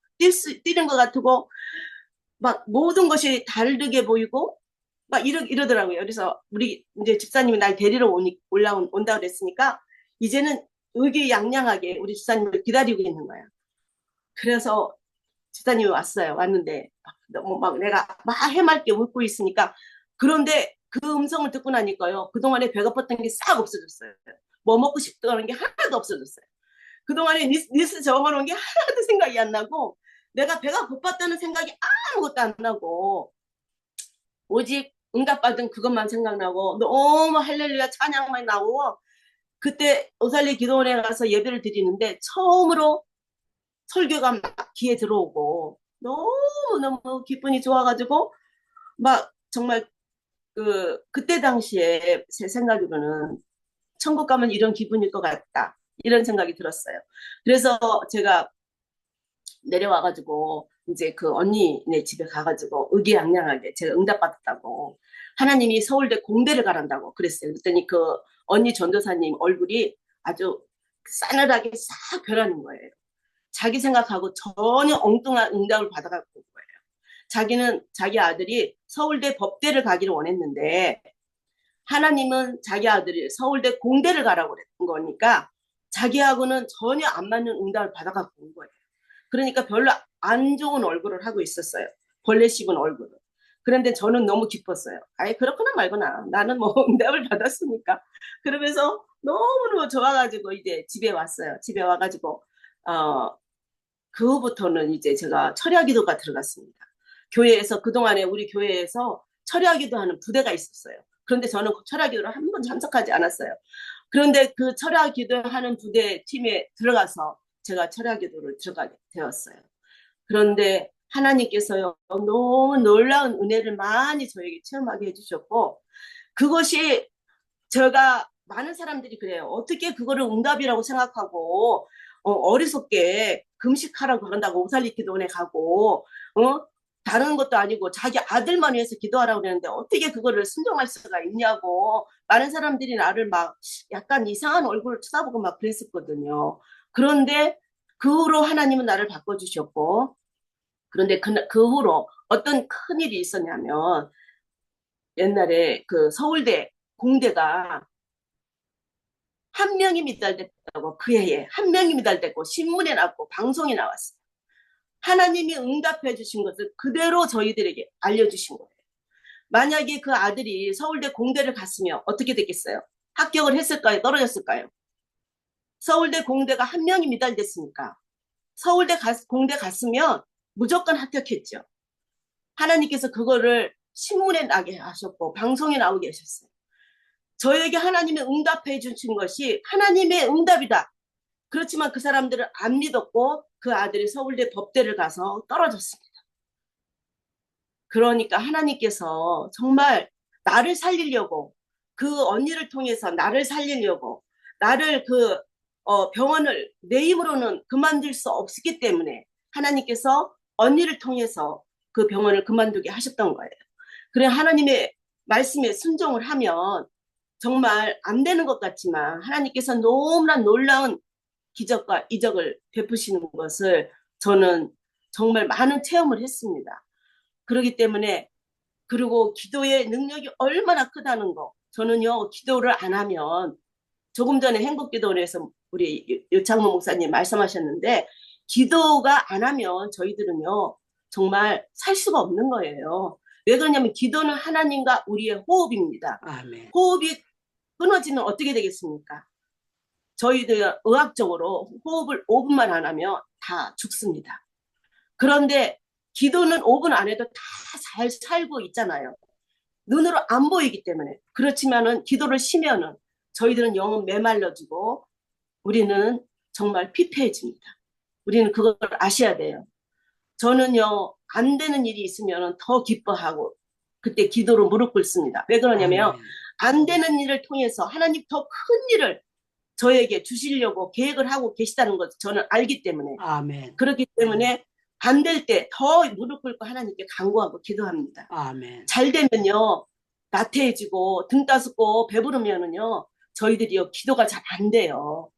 뛰는 것 같고 막 모든 것이 다르게 보이고 막 이러더라고요. 그래서 우리 이제 집사님이 날 데리러 온다 그랬으니까 이제는 의기양양하게 우리 집사님을 기다리고 있는 거야. 그래서 집사님이 왔는데 너무 막 내가 막 해맑게 웃고 있으니까 그런데 그 음성을 듣고 나니까요. 그동안에 배가 팠던 게 싹 없어졌어요. 뭐 먹고 싶다는 게 하나도 없어졌어요. 그동안에 니스 적어놓은 게 하나도 생각이 안 나고 내가 배가 고팠다는 생각이 아무것도 안 나고 오직 응답받은 그것만 생각나고 너무 할렐루야 찬양만 나오고 그때 오살리 기도원에 가서 예배를 드리는데 처음으로 설교가 막 귀에 들어오고 너무너무 기분이 좋아가지고 막 정말 그때 당시에 제 생각으로는 천국 가면 이런 기분일 것 같다. 이런 생각이 들었어요. 그래서 제가 내려와가지고 이제 그 언니네 집에 가가지고 의기양양하게 제가 응답받았다고 하나님이 서울대 공대를 가란다고 그랬어요. 그랬더니 그 언니 전도사님 얼굴이 아주 싸늘하게 싹 변하는 거예요. 자기 생각하고 전혀 엉뚱한 응답을 받아갖고 온 거예요. 자기는 자기 아들이 서울대 법대를 가기를 원했는데 하나님은 자기 아들이 서울대 공대를 가라고 그랬던 거니까 자기하고는 전혀 안 맞는 응답을 받아갖고 온 거예요. 그러니까 별로 안 좋은 얼굴을 하고 있었어요. 벌레 씹은 얼굴을. 그런데 저는 너무 기뻤어요. 아예 그렇거나 말거나 나는 뭐 응답을 받았으니까. 그러면서 너무너무 좋아가지고 이제 집에 왔어요. 집에 와가지고 그 후부터는 이제 제가 철야기도가 들어갔습니다. 교회에서 그동안에 우리 교회에서 철야기도 하는 부대가 있었어요. 그런데 저는 철야기도를 한 번 참석하지 않았어요. 그런데 그 철야기도 하는 부대 팀에 들어가서 제가 철야기도를 들어가게 되었어요. 그런데 하나님께서요 너무 놀라운 은혜를 많이 저에게 체험하게 해주셨고 그것이 제가 많은 사람들이 그래요. 어떻게 그거를 응답이라고 생각하고 어리석게 금식하라고 그런다고 오살리 기도원에 가고 다른 것도 아니고 자기 아들만 위해서 기도하라고 그랬는데 어떻게 그거를 순종할 수가 있냐고 많은 사람들이 나를 막 약간 이상한 얼굴을 쳐다보고 막 그랬었거든요. 그런데 그 후로 하나님은 나를 바꿔주셨고 그런데 그 후로 어떤 큰 일이 있었냐면 옛날에 그 서울대 공대가 한 명이 미달됐다고 그 해에 한 명이 미달됐고 신문에 나왔고 방송에 나왔어요. 하나님이 응답해 주신 것을 그대로 저희들에게 알려주신 거예요. 만약에 그 아들이 서울대 공대를 갔으면 어떻게 됐겠어요? 합격을 했을까요? 떨어졌을까요? 서울대 공대가 한 명이 미달됐으니까 공대 갔으면 무조건 합격했죠. 하나님께서 그거를 신문에 나게 하셨고 방송에 나오게 하셨어요. 저에게 하나님이 응답해 주신 것이 하나님의 응답이다. 그렇지만 그 사람들은 안 믿었고 그 아들이 서울대 법대를 가서 떨어졌습니다. 그러니까 하나님께서 정말 나를 살리려고 그 언니를 통해서 나를 살리려고 나를 병원을 내 힘으로는 그만둘 수 없었기 때문에 하나님께서 언니를 통해서 그 병원을 그만두게 하셨던 거예요. 그래 하나님의 말씀에 순종을 하면 정말 안 되는 것 같지만 하나님께서 너무나 놀라운 기적과 이적을 베푸시는 것을 저는 정말 많은 체험을 했습니다. 그렇기 때문에 그리고 기도의 능력이 얼마나 크다는 거 저는요 기도를 안 하면 조금 전에 행복기도원에서 우리 유창모 목사님 말씀하셨는데 기도가 안 하면 저희들은요 정말 살 수가 없는 거예요. 왜 그러냐면 기도는 하나님과 우리의 호흡입니다. 아멘. 호흡이 끊어지면 어떻게 되겠습니까? 저희들 의학적으로 호흡을 5분만 안 하면 다 죽습니다. 그런데 기도는 5분 안 해도 다 잘 살고 있잖아요. 눈으로 안 보이기 때문에. 그렇지만은 기도를 쉬면은 저희들은 영은 메말라지고 우리는 정말 피폐해집니다. 우리는 그걸 아셔야 돼요. 저는요, 안 되는 일이 있으면 더 기뻐하고 그때 기도로 무릎 꿇습니다. 왜 그러냐면 아멘. 안 되는 일을 통해서 하나님 더 큰 일을 저에게 주시려고 계획을 하고 계시다는 것을 저는 알기 때문에 아멘. 그렇기 때문에 안 될 때 더 무릎 꿇고 하나님께 간구하고 기도합니다. 아멘. 잘 되면요, 나태해지고 등 따숩고 배부르면은요, 저희들이요 기도가 잘 안 돼요.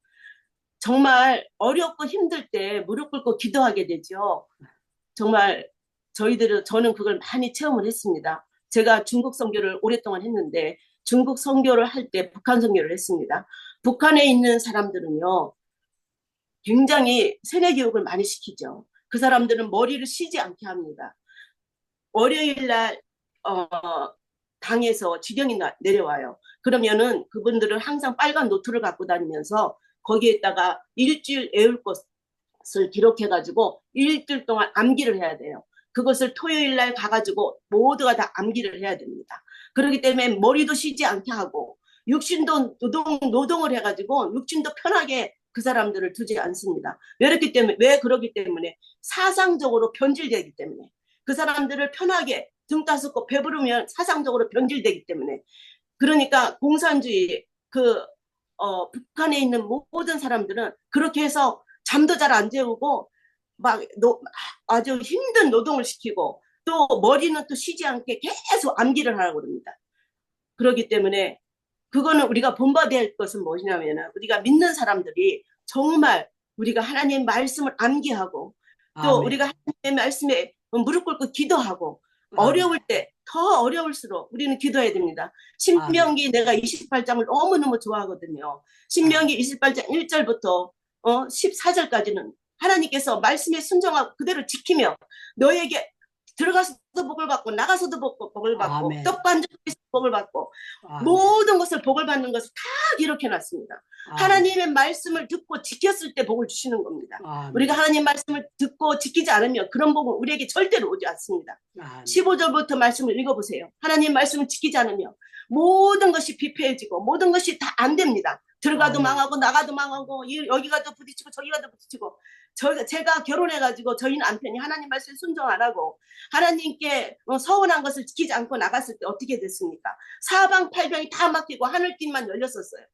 정말 어렵고 힘들 때 무릎 꿇고 기도하게 되죠. 정말 저는 그걸 많이 체험을 했습니다. 제가 중국 선교를 오랫동안 했는데 중국 선교를 할 때 북한 선교를 했습니다. 북한에 있는 사람들은요, 굉장히 세뇌 교육을 많이 시키죠. 그 사람들은 머리를 쉬지 않게 합니다. 월요일 날 당에서 지령이 내려와요. 그러면은 그분들은 항상 빨간 노트를 갖고 다니면서 거기에다가 일주일 외울 것을 기록해가지고 일주일 동안 암기를 해야 돼요. 그것을 토요일 날 가가지고 모두가 다 암기를 해야 됩니다. 그렇기 때문에 머리도 쉬지 않게 하고 육신도 노동을 해가지고 육신도 편하게 그 사람들을 두지 않습니다. 왜 그러기 때문에 사상적으로 변질되기 때문에 그 사람들을 편하게 등 따숩고 배부르면 사상적으로 변질되기 때문에 그러니까 공산주의 북한에 있는 모든 사람들은 그렇게 해서 잠도 잘 안 재우고 막 아주 힘든 노동을 시키고 또 머리는 또 쉬지 않게 계속 암기를 하라고 그럽니다. 그렇기 때문에 그거는 우리가 본받아야 할 것은 무엇이냐면 우리가 믿는 사람들이 정말 우리가 하나님 말씀을 암기하고 또 아멘. 우리가 하나님의 말씀에 무릎 꿇고 기도하고 아멘. 어려울 때 더 어려울수록 우리는 기도해야 됩니다. 아멘. 신명기 내가 28장을 너무너무 좋아하거든요. 신명기 28장 1절부터 14절까지는 하나님께서 말씀에 순종하고 그대로 지키며 너에게 들어가서도 복을 받고 나가서도 복을 받고 아멘. 떡반죽에서 복을 받고 아멘. 모든 것을 복을 받는 것을 다 기록해 놨습니다. 아멘. 하나님의 말씀을 듣고 지켰을 때 복을 주시는 겁니다. 아멘. 우리가 하나님 말씀을 듣고 지키지 않으면 그런 복은 우리에게 절대로 오지 않습니다. 아멘. 15절부터 말씀을 읽어보세요. 하나님 말씀을 지키지 않으면 모든 것이 비폐해지고 모든 것이 다 안 됩니다. 들어가도 아멘. 망하고 나가도 망하고 여기 가도 부딪히고 저기 가도 부딪히고 제가 결혼해가지고 저희 남편이 하나님 말씀에 순종 안 하고 하나님께 서운한 것을 지키지 않고 나갔을 때 어떻게 됐습니까? 사방팔방이 다 막히고 하늘길만 열렸었어요.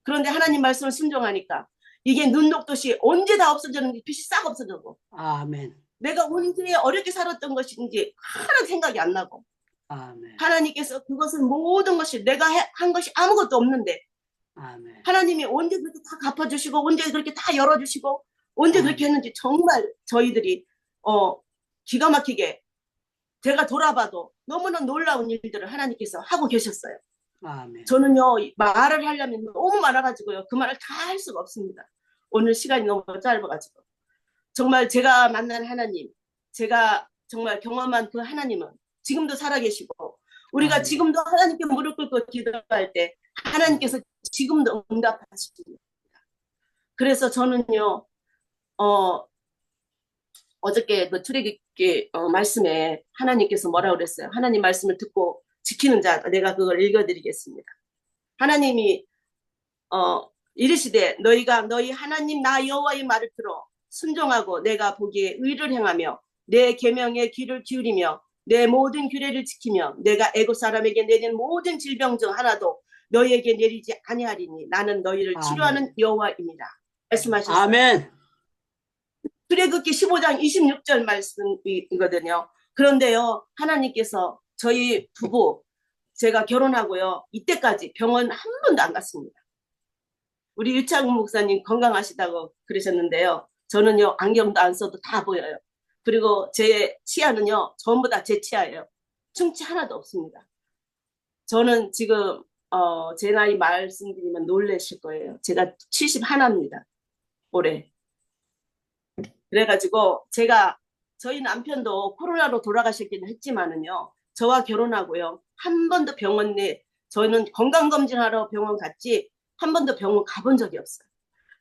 그런데 하나님 말씀을 순종하니까 이게 눈 녹듯이 언제 다 없어졌는지 빛이 싹 없어졌고 아멘. 내가 언제 어렵게 살았던 것인지 하나도 생각이 안 나고 아멘. 하나님께서 그것을 모든 것이 내가 한 것이 아무것도 없는데 아멘. 하나님이 언제 그렇게 다 갚아주시고 언제 그렇게 다 열어주시고 언제 아멘. 그렇게 했는지 정말 저희들이 기가 막히게 제가 돌아봐도 너무나 놀라운 일들을 하나님께서 하고 계셨어요. 아멘. 저는요 말을 하려면 너무 많아가지고요 그 말을 다 할 수가 없습니다. 오늘 시간이 너무 짧아가지고 정말 제가 만난 하나님, 제가 정말 경험한 그 하나님은 지금도 살아계시고 우리가 아멘. 지금도 하나님께 무릎 꿇고 기도할 때 하나님께서 지금도 응답하십니다. 그래서 저는요 어저께 그 출애굽기 말씀에 하나님께서 뭐라고 그랬어요? 하나님 말씀을 듣고 지키는 자, 내가 그걸 읽어드리겠습니다. 하나님이 이르시되 너희가 너희 하나님 나 여호와의 말을 들어 순종하고 내가 보기에 의를 행하며 내 계명에 귀를 기울이며 내 모든 규례를 지키며 내가 애굽 사람에게 내린 모든 질병 중 하나도 너희에게 내리지 아니하리니 나는 너희를 아멘. 치료하는 여호와입니다. 말씀하셨어요. 아멘. 출애굽기 15장 26절 말씀이거든요. 그런데요 하나님께서 저희 부부 제가 결혼하고요 이때까지 병원 한 번도 안 갔습니다. 우리 유창훈 목사님 건강하시다고 그러셨는데요. 저는요 안경도 안 써도 다 보여요. 그리고 제 치아는요 전부 다 제 치아예요. 충치 하나도 없습니다. 저는 지금 제 나이 말씀드리면 놀라실 거예요. 제가 71입니다. 올해. 그래가지고 저희 남편도 코로나로 돌아가셨기는 했지만은요. 저와 결혼하고요. 한 번도 저는 건강검진하러 병원 갔지 한 번도 병원 가본 적이 없어요.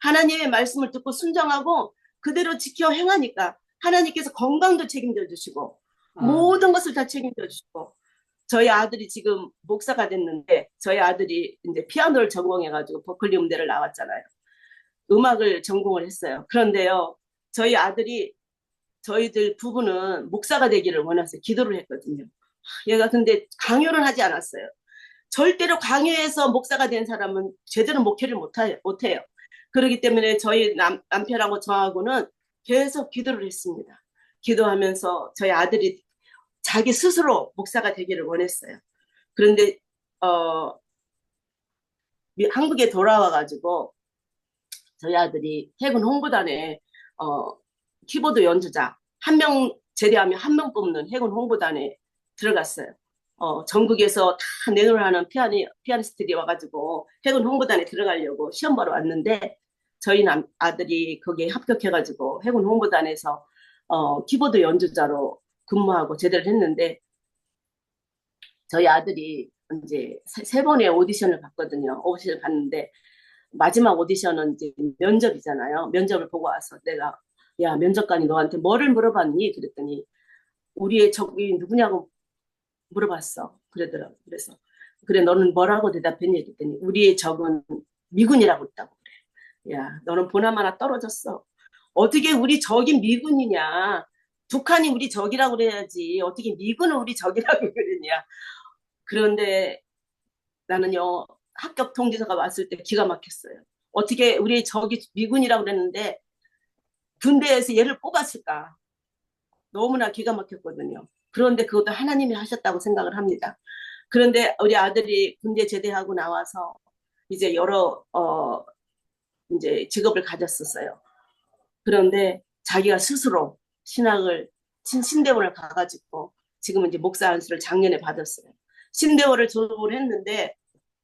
하나님의 말씀을 듣고 순종하고 그대로 지켜 행하니까 하나님께서 건강도 책임져 주시고 모든 것을 다 책임져 주시고 저희 아들이 지금 목사가 됐는데 저희 아들이 이제 피아노를 전공해가지고 버클리 음대를 나왔잖아요. 음악을 전공을 했어요. 그런데요, 저희들 부부는 목사가 되기를 원해서 기도를 했거든요. 얘가 근데 강요를 하지 않았어요. 절대로 강요해서 목사가 된 사람은 제대로 목회를 못해요. 그렇기 때문에 저희 남편하고 저하고는 계속 기도를 했습니다. 기도하면서 저희 아들이 자기 스스로 목사가 되기를 원했어요. 그런데 한국에 돌아와가지고 저희 아들이 해군 홍보단에 키보드 연주자 한 명 제대하면 한 명 뽑는 해군 홍보단에 들어갔어요. 전국에서 다 내노라는 피아니스트들이 와가지고 해군 홍보단에 들어가려고 시험 보러 왔는데 저희 아들이 거기에 합격해가지고 해군 홍보단에서 키보드 연주자로 근무하고 제대를 했는데 저희 아들이 이제 세 번의 오디션을 봤거든요. 오디션을 봤는데 마지막 오디션은 이제 면접이잖아요. 면접을 보고 와서 내가 야 면접관이 너한테 뭐를 물어봤니? 그랬더니 우리의 적이 누구냐고 물어봤어. 그러더라고. 그래서 그래 너는 뭐라고 대답했니? 그랬더니 우리의 적은 미군이라고 했다고 그래. 야 너는 보나마나 떨어졌어. 어떻게 우리 적이 미군이냐? 북한이 우리 적이라고 그래야지. 어떻게 미군은 우리 적이라고 그러냐? 그런데 나는요 합격 통지서가 왔을 때 기가 막혔어요. 어떻게 우리 적이 미군이라고 그랬는데 군대에서 얘를 뽑았을까? 너무나 기가 막혔거든요. 그런데 그것도 하나님이 하셨다고 생각을 합니다. 그런데 우리 아들이 군대 제대하고 나와서 이제 여러 이제 직업을 가졌었어요. 그런데 자기가 스스로 신대원을 가가지고 지금은 이제 목사 안수를 작년에 받았어요. 신대원을 졸업을 했는데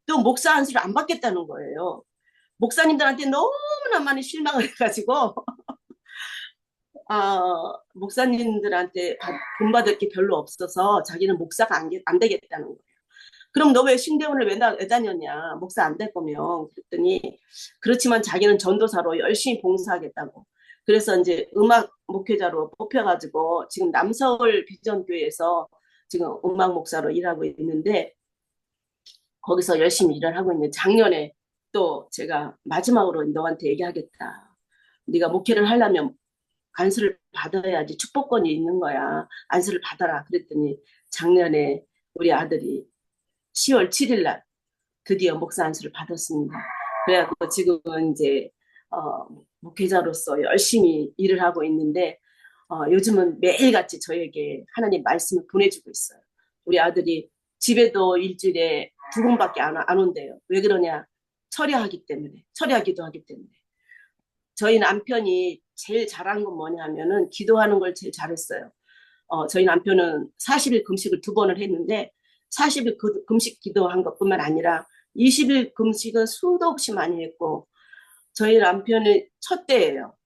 또 목사 안수를 안 받겠다는 거예요. 목사님들한테 너무나 많이 실망을 해가지고 목사님들한테 돈 받을 게 별로 없어서 자기는 목사가 안 되겠다는 거예요. 그럼 너 왜 신대원을 왜 다녔냐? 목사 안 될 거면. 그랬더니 그렇지만 자기는 전도사로 열심히 봉사하겠다고. 그래서 이제 음악 목회자로 뽑혀가지고 지금 남서울 비전교회에서 지금 음악 목사로 일하고 있는데 거기서 열심히 일을 하고 있는데 작년에 또 제가 마지막으로 너한테 얘기하겠다. 네가 목회를 하려면 안수를 받아야지 축복권이 있는 거야. 안수를 받아라. 그랬더니 작년에 우리 아들이 10월 7일 날 드디어 목사 안수를 받았습니다. 그래갖고 지금은 이제 목회자로서 열심히 일을 하고 있는데 요즘은 매일같이 저에게 하나님 말씀을 보내주고 있어요. 우리 아들이 집에도 일주일에 2번밖에 안 온대요. 왜 그러냐? 처리하기도 하기 때문에. 저희 남편이 제일 잘한 건 뭐냐면은 기도하는 걸 제일 잘했어요. 저희 남편은 40일 금식을 2번을 했는데 40일 금식 기도한 것뿐만 아니라 20일 금식은 수도 없이 많이 했고 저희 남편의 첫 때예요.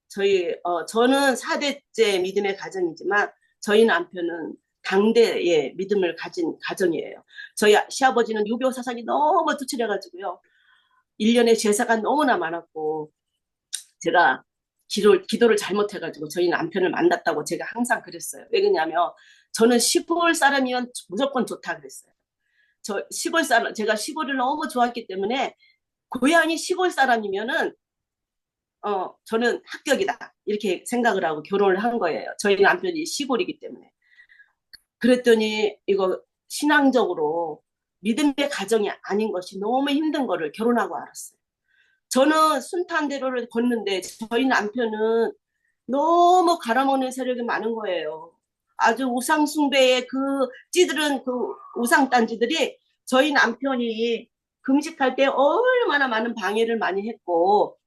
저는 4대째 믿음의 가정이지만 저희 남편은 당대의 믿음을 가진 가정이에요. 저희 시아버지는 유교 사상이 너무 투철해가지고요. 1년에 제사가 너무나 많았고 제가 기도를 잘못해가지고 저희 남편을 만났다고 제가 항상 그랬어요. 왜 그러냐면 저는 시골 사람이면 무조건 좋다 그랬어요. 제가 시골을 너무 좋아했기 때문에 고향이 시골 사람이면은 저는 합격이다 이렇게 생각을 하고 결혼을 한 거예요. 저희 남편이 시골이기 때문에. 그랬더니 이거 신앙적으로 믿음의 가정이 아닌 것이 너무 힘든 거를 결혼하고 알았어요. 저는 순탄대로를 걷는데 저희 남편은 너무 갈아먹는 세력이 많은 거예요. 아주 우상숭배의 찌들은 우상단지들이 저희 남편이 금식할 때 얼마나 많은 방해를 많이 했고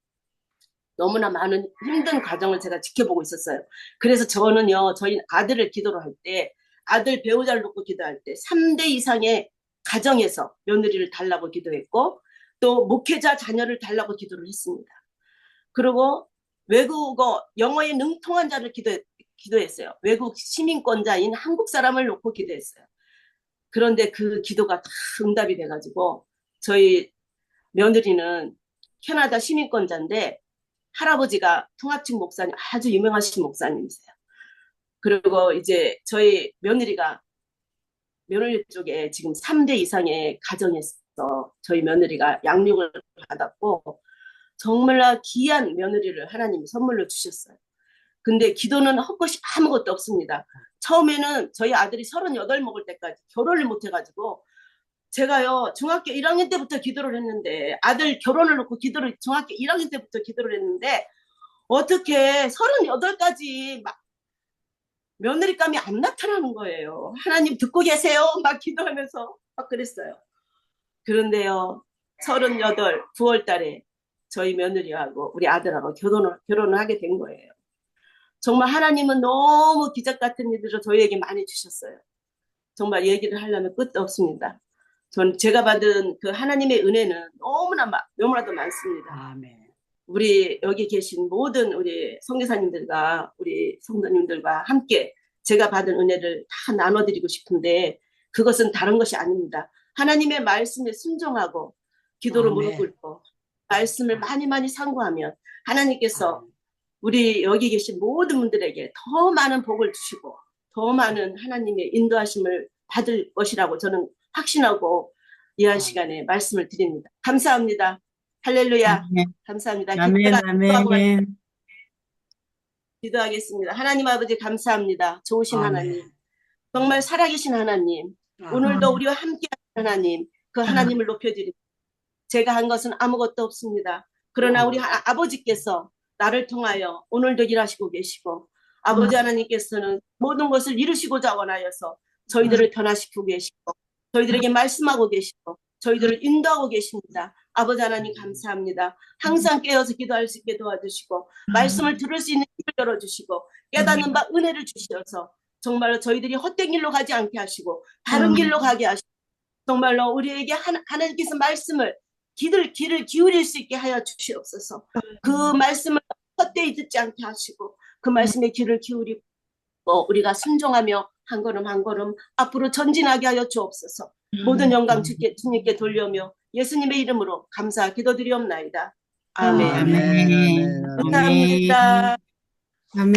너무나 많은 힘든 과정을 제가 지켜보고 있었어요. 그래서 저는요, 저희 아들을 기도를 할 때, 아들 배우자를 놓고 기도할 때 3대 이상의 가정에서 며느리를 달라고 기도했고 또 목회자 자녀를 달라고 기도를 했습니다. 그리고 외국어 영어에 능통한 자를 기도했어요. 외국 시민권자인 한국 사람을 놓고 기도했어요. 그런데 그 기도가 다 응답이 돼가지고 저희 며느리는 캐나다 시민권자인데 할아버지가 통합측 목사님, 아주 유명하신 목사님이세요. 그리고 이제 저희 며느리가 며느리 쪽에 지금 3대 이상의 가정에서 저희 며느리가 양육을 받았고 정말 귀한 며느리를 하나님이 선물로 주셨어요. 근데 기도는 헛것이 아무것도 없습니다. 처음에는 저희 아들이 38 먹을 때까지 결혼을 못 해가지고 제가요 중학교 1학년 때부터 기도를 했는데 아들 결혼을 놓고 기도를 중학교 1학년 때부터 기도를 했는데 어떻게 38까지 막 며느리감이 안 나타나는 거예요. 하나님 듣고 계세요? 막 기도하면서 막 그랬어요. 그런데요 38 9월 달에 저희 며느리하고 우리 아들하고 결혼을 하게 된 거예요. 정말 하나님은 너무 기적 같은 일들을 저희에게 많이 주셨어요. 정말 얘기를 하려면 끝도 없습니다. 전 제가 받은 그 하나님의 은혜는 너무나도 많습니다. 아멘. 우리 여기 계신 모든 우리 선교사님들과 우리 성도님들과 함께 제가 받은 은혜를 다 나눠드리고 싶은데 그것은 다른 것이 아닙니다. 하나님의 말씀에 순종하고 기도로 아멘. 무릎 꿇고 말씀을 많이 상고하면 하나님께서 아멘. 우리 여기 계신 모든 분들에게 더 많은 복을 주시고 더 많은 하나님의 인도하심을 받을 것이라고 저는 확신하고 이한 아멘. 시간에 말씀을 드립니다. 감사합니다. 할렐루야. 아멘. 감사합니다. 아멘. 아멘. 기도하겠습니다. 하나님 아버지 감사합니다. 좋으신 아멘. 하나님. 정말 살아계신 하나님. 오늘도 우리와 함께 하는 하나님. 그 하나님을 높여드립니다. 제가 한 것은 아무것도 없습니다. 그러나 우리 아버지께서 나를 통하여 오늘도 일하시고 계시고 아버지 하나님께서는 모든 것을 이루시고자 원하여서 저희들을 변화시키고 계시고 저희들에게 말씀하고 계시고 저희들을 인도하고 계십니다. 아버지 하나님 감사합니다. 항상 깨어서 기도할 수 있게 도와주시고 말씀을 들을 수 있는 길을 열어주시고 깨닫는 바 은혜를 주셔서 정말로 저희들이 헛된 길로 가지 않게 하시고 다른 길로 가게 하시고 정말로 우리에게 하나님께서 말씀을 길을 기울일 수 있게 하여 주시옵소서. 그 말씀을 헛되이 듣지 않게 하시고 그 말씀에 귀를 기울이고 우리가 순종하며 한 걸음 한 걸음 앞으로 전진하게 하여 주옵소서. 모든 영광 주님께 돌려며 예수님의 이름으로 감사 기도드리옵나이다. 아멘. 아멘. 감사합니다. 아멘.